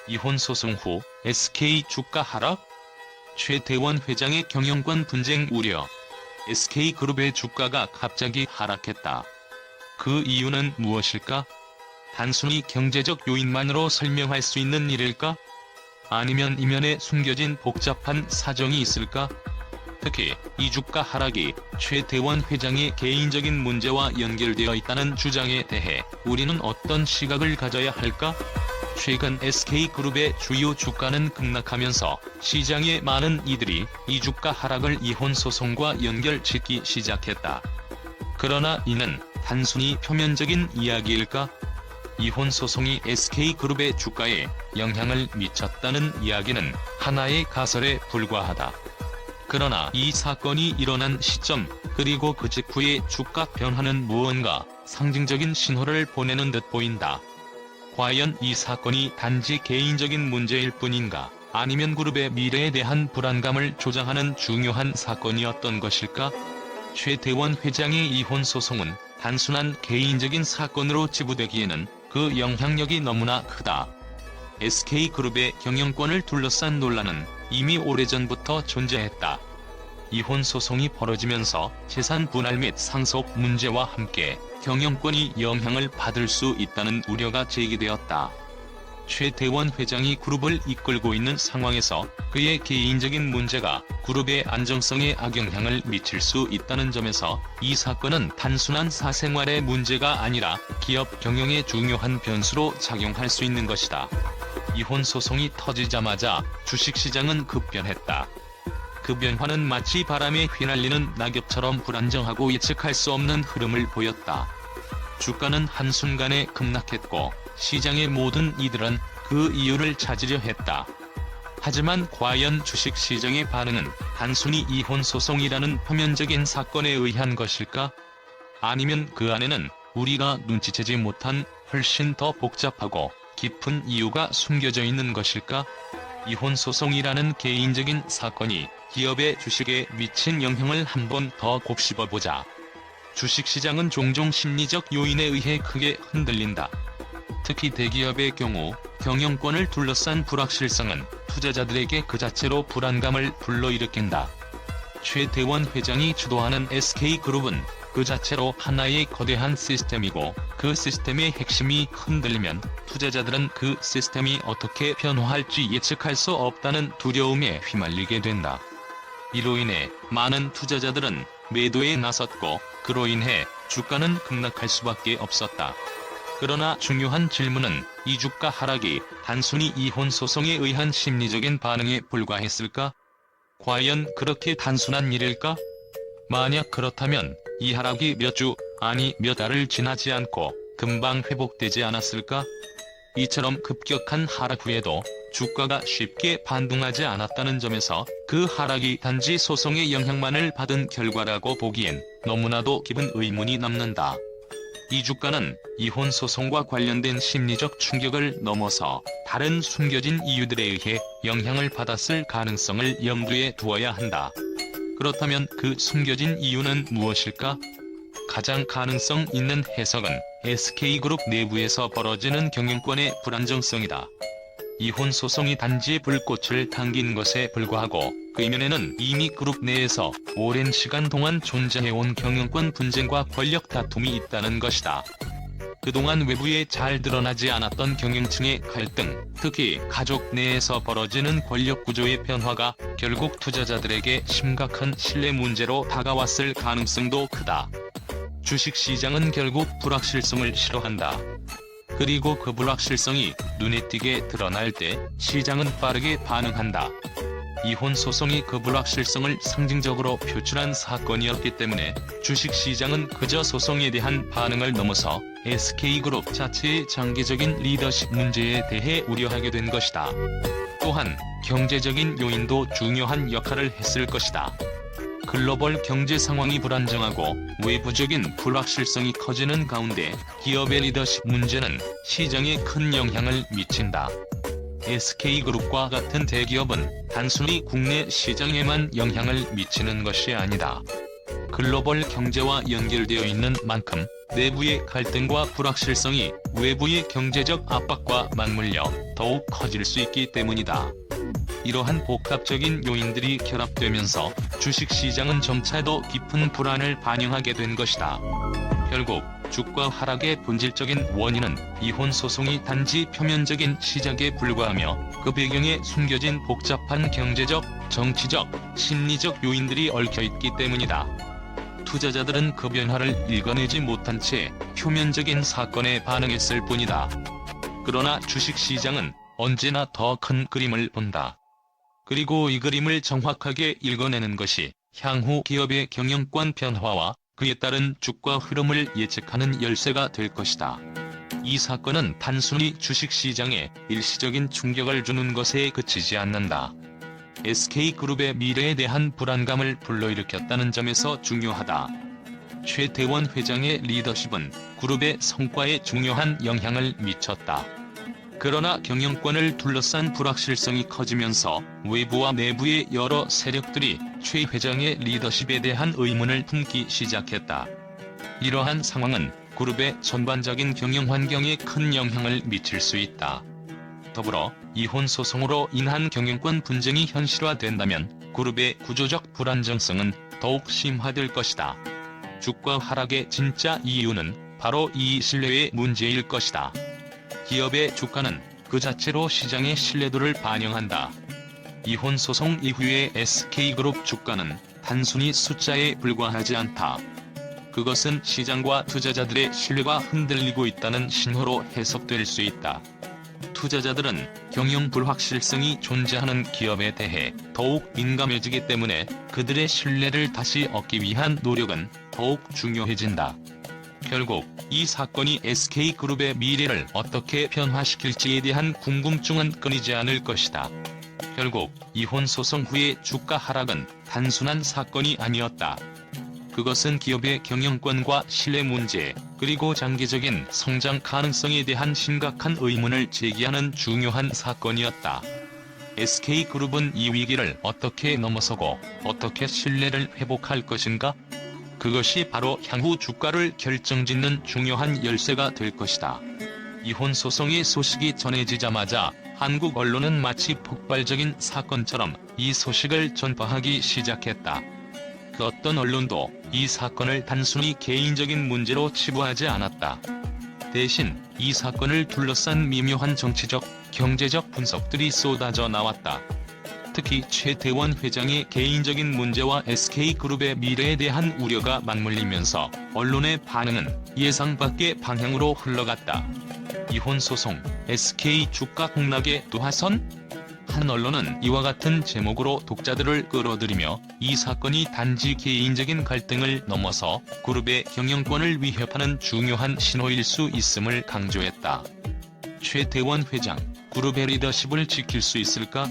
이혼 소송 후 SK 주가 하락? 최태원 회장의 경영권 분쟁 우려. SK그룹의 주가가 갑자기 하락했다. 그 이유는 무엇일까? 단순히 경제적 요인만으로 설명할 수 있는 일일까? 아니면 이면에 숨겨진 복잡한 사정이 있을까? 특히 이 주가 하락이 최태원 회장의 개인적인 문제와 연결되어 있다는 주장에 대해 우리는 어떤 시각을 가져야 할까? 최근 SK그룹의 주요 주가는 급락하면서 시장의 많은 이들이 이 주가 하락을 이혼 소송과 연결짓기 시작했다. 그러나 이는 단순히 표면적인 이야기일까? 이혼 소송이 SK그룹의 주가에 영향을 미쳤다는 이야기는 하나의 가설에 불과하다. 그러나 이 사건이 일어난 시점, 그리고 그 직후의 주가 변화는 무언가 상징적인 신호를 보내는 듯 보인다. 과연 이 사건이 단지 개인적인 문제일 뿐인가, 아니면 그룹의 미래에 대한 불안감을 조장하는 중요한 사건이었던 것일까? 최태원 회장의 이혼 소송은 단순한 개인적인 사건으로 치부되기에는 그 영향력이 너무나 크다. SK그룹의 경영권을 둘러싼 논란은 이미 오래전부터 존재했다. 이혼 소송이 벌어지면서 재산 분할 및 상속 문제와 함께 경영권이 영향을 받을 수 있다는 우려가 제기되었다. 최태원 회장이 그룹을 이끌고 있는 상황에서 그의 개인적인 문제가 그룹의 안정성에 악영향을 미칠 수 있다는 점에서 이 사건은 단순한 사생활의 문제가 아니라 기업 경영의 중요한 변수로 작용할 수 있는 것이다. 이혼 소송이 터지자마자 주식시장은 급변했다. 그 변화는 마치 바람에 휘날리는 낙엽처럼 불안정하고 예측할 수 없는 흐름을 보였다. 주가는 한순간에 급락했고 시장의 모든 이들은 그 이유를 찾으려 했다. 하지만 과연 주식시장의 반응은 단순히 이혼 소송이라는 표면적인 사건에 의한 것일까? 아니면 그 안에는 우리가 눈치채지 못한 훨씬 더 복잡하고 깊은 이유가 숨겨져 있는 것일까? 이혼 소송이라는 개인적인 사건이 기업의 주식에 미친 영향을 한번 더 곱씹어보자. 주식시장은 종종 심리적 요인에 의해 크게 흔들린다. 특히 대기업의 경우 경영권을 둘러싼 불확실성은 투자자들에게 그 자체로 불안감을 불러일으킨다. 최태원 회장이 주도하는 SK그룹은 그 자체로 하나의 거대한 시스템이고, 그 시스템의 핵심이 흔들리면 투자자들은 그 시스템이 어떻게 변화할지 예측할 수 없다는 두려움에 휘말리게 된다. 이로 인해 많은 투자자들은 매도에 나섰고, 그로 인해 주가는 급락할 수밖에 없었다. 그러나 중요한 질문은 이 주가 하락이 단순히 이혼 소송에 의한 심리적인 반응에 불과했을까? 과연 그렇게 단순한 일일까? 만약 그렇다면 이 하락이 몇 주, 아니 몇 달을 지나지 않고 금방 회복되지 않았을까? 이처럼 급격한 하락 후에도 주가가 쉽게 반등하지 않았다는 점에서 그 하락이 단지 소송의 영향만을 받은 결과라고 보기엔 너무나도 깊은 의문이 남는다. 이 주가는 이혼 소송과 관련된 심리적 충격을 넘어서 다른 숨겨진 이유들에 의해 영향을 받았을 가능성을 염두에 두어야 한다. 그렇다면 그 숨겨진 이유는 무엇일까? 가장 가능성 있는 해석은 SK그룹 내부에서 벌어지는 경영권의 불안정성이다. 이혼 소송이 단지 불꽃을 당긴 것에 불과하고, 그 이면에는 이미 그룹 내에서 오랜 시간 동안 존재해온 경영권 분쟁과 권력 다툼이 있다는 것이다. 그동안 외부에 잘 드러나지 않았던 경영층의 갈등, 특히 가족 내에서 벌어지는 권력 구조의 변화가 결국 투자자들에게 심각한 신뢰 문제로 다가왔을 가능성도 크다. 주식시장은 결국 불확실성을 싫어한다. 그리고 그 불확실성이 눈에 띄게 드러날 때 시장은 빠르게 반응한다. 이혼 소송이 그 불확실성을 상징적으로 표출한 사건이었기 때문에 주식시장은 그저 소송에 대한 반응을 넘어서 SK그룹 자체의 장기적인 리더십 문제에 대해 우려하게 된 것이다. 또한 경제적인 요인도 중요한 역할을 했을 것이다. 글로벌 경제 상황이 불안정하고 외부적인 불확실성이 커지는 가운데 기업의 리더십 문제는 시장에 큰 영향을 미친다. SK그룹과 같은 대기업은 단순히 국내 시장에만 영향을 미치는 것이 아니다. 글로벌 경제와 연결되어 있는 만큼 내부의 갈등과 불확실성이 외부의 경제적 압박과 맞물려 더욱 커질 수 있기 때문이다. 이러한 복합적인 요인들이 결합되면서 주식시장은 점차 더 깊은 불안을 반영하게 된 것이다. 결국 주가 하락의 본질적인 원인은 이혼 소송이 단지 표면적인 시작에 불과하며 그 배경에 숨겨진 복잡한 경제적, 정치적, 심리적 요인들이 얽혀있기 때문이다. 투자자들은 그 변화를 읽어내지 못한 채 표면적인 사건에 반응했을 뿐이다. 그러나 주식시장은 언제나 더 큰 그림을 본다. 그리고 이 그림을 정확하게 읽어내는 것이 향후 기업의 경영권 변화와 그에 따른 주가 흐름을 예측하는 열쇠가 될 것이다. 이 사건은 단순히 주식시장에 일시적인 충격을 주는 것에 그치지 않는다. SK그룹의 미래에 대한 불안감을 불러일으켰다는 점에서 중요하다. 최태원 회장의 리더십은 그룹의 성과에 중요한 영향을 미쳤다. 그러나 경영권을 둘러싼 불확실성이 커지면서 외부와 내부의 여러 세력들이 최 회장의 리더십에 대한 의문을 품기 시작했다. 이러한 상황은 그룹의 전반적인 경영 환경에 큰 영향을 미칠 수 있다. 더불어 이혼 소송으로 인한 경영권 분쟁이 현실화된다면 그룹의 구조적 불안정성은 더욱 심화될 것이다. 주가 하락의 진짜 이유는 바로 이 신뢰의 문제일 것이다. 기업의 주가는 그 자체로 시장의 신뢰도를 반영한다. 이혼 소송 이후의 SK그룹 주가는 단순히 숫자에 불과하지 않다. 그것은 시장과 투자자들의 신뢰가 흔들리고 있다는 신호로 해석될 수 있다. 투자자들은 경영 불확실성이 존재하는 기업에 대해 더욱 민감해지기 때문에 그들의 신뢰를 다시 얻기 위한 노력은 더욱 중요해진다. 결국 이 사건이 SK그룹의 미래를 어떻게 변화시킬지에 대한 궁금증은 끊이지 않을 것이다. 결국 이혼 소송 후의 주가 하락은 단순한 사건이 아니었다. 그것은 기업의 경영권과 신뢰 문제, 그리고 장기적인 성장 가능성에 대한 심각한 의문을 제기하는 중요한 사건이었다. SK그룹은 이 위기를 어떻게 넘어서고 어떻게 신뢰를 회복할 것인가? 그것이 바로 향후 주가를 결정짓는 중요한 열쇠가 될 것이다. 이혼 소송의 소식이 전해지자마자 한국 언론은 마치 폭발적인 사건처럼 이 소식을 전파하기 시작했다. 그 어떤 언론도 이 사건을 단순히 개인적인 문제로 치부하지 않았다. 대신 이 사건을 둘러싼 미묘한 정치적, 경제적 분석들이 쏟아져 나왔다. 특히 최태원 회장의 개인적인 문제와 SK그룹의 미래에 대한 우려가 맞물리면서 언론의 반응은 예상 밖의 방향으로 흘러갔다. 이혼 소송, SK 주가 폭락의 또 화선? 한 언론은 이와 같은 제목으로 독자들을 끌어들이며 이 사건이 단지 개인적인 갈등을 넘어서 그룹의 경영권을 위협하는 중요한 신호일 수 있음을 강조했다. 최태원 회장, 그룹의 리더십을 지킬 수 있을까?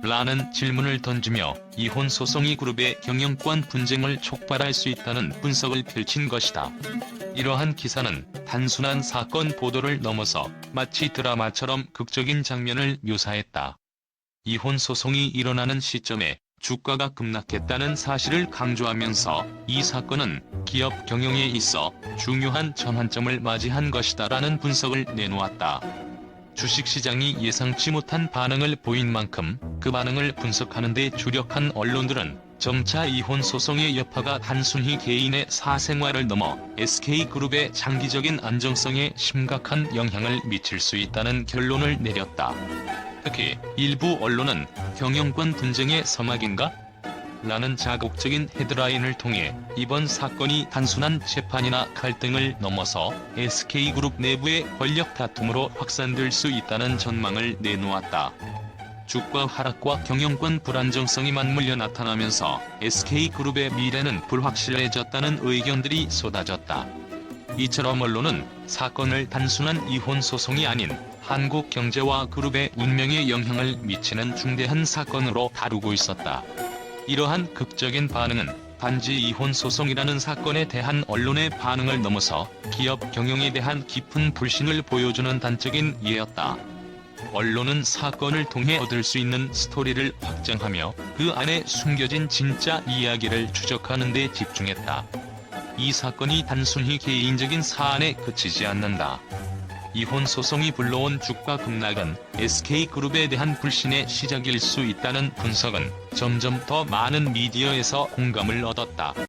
라는 질문을 던지며 이혼 소송이 그룹의 경영권 분쟁을 촉발할 수 있다는 분석을 펼친 것이다. 이러한 기사는 단순한 사건 보도를 넘어서 마치 드라마처럼 극적인 장면을 묘사했다. 이혼 소송이 일어나는 시점에 주가가 급락했다는 사실을 강조하면서 이 사건은 기업 경영에 있어 중요한 전환점을 맞이한 것이다라는 분석을 내놓았다. 주식시장이 예상치 못한 반응을 보인 만큼 그 반응을 분석하는 데 주력한 언론들은 점차 이혼 소송의 여파가 단순히 개인의 사생활을 넘어 SK그룹의 장기적인 안정성에 심각한 영향을 미칠 수 있다는 결론을 내렸다. 특히 일부 언론은 경영권 분쟁의 서막인가? 라는 자극적인 헤드라인을 통해 이번 사건이 단순한 재판이나 갈등을 넘어서 SK그룹 내부의 권력 다툼으로 확산될 수 있다는 전망을 내놓았다. 주가 하락과 경영권 불안정성이 맞물려 나타나면서 SK그룹의 미래는 불확실해졌다는 의견들이 쏟아졌다. 이처럼 언론은 사건을 단순한 이혼 소송이 아닌 한국 경제와 그룹의 운명에 영향을 미치는 중대한 사건으로 다루고 있었다. 이러한 극적인 반응은 단지 이혼 소송이라는 사건에 대한 언론의 반응을 넘어서 기업 경영에 대한 깊은 불신을 보여주는 단적인 예였다. 언론은 사건을 통해 얻을 수 있는 스토리를 확장하며 그 안에 숨겨진 진짜 이야기를 추적하는 데 집중했다. 이 사건이 단순히 개인적인 사안에 그치지 않는다. 이혼 소송이 불러온 주가 급락은 SK그룹에 대한 불신의 시작일 수 있다는 분석은 점점 더 많은 미디어에서 공감을 얻었다.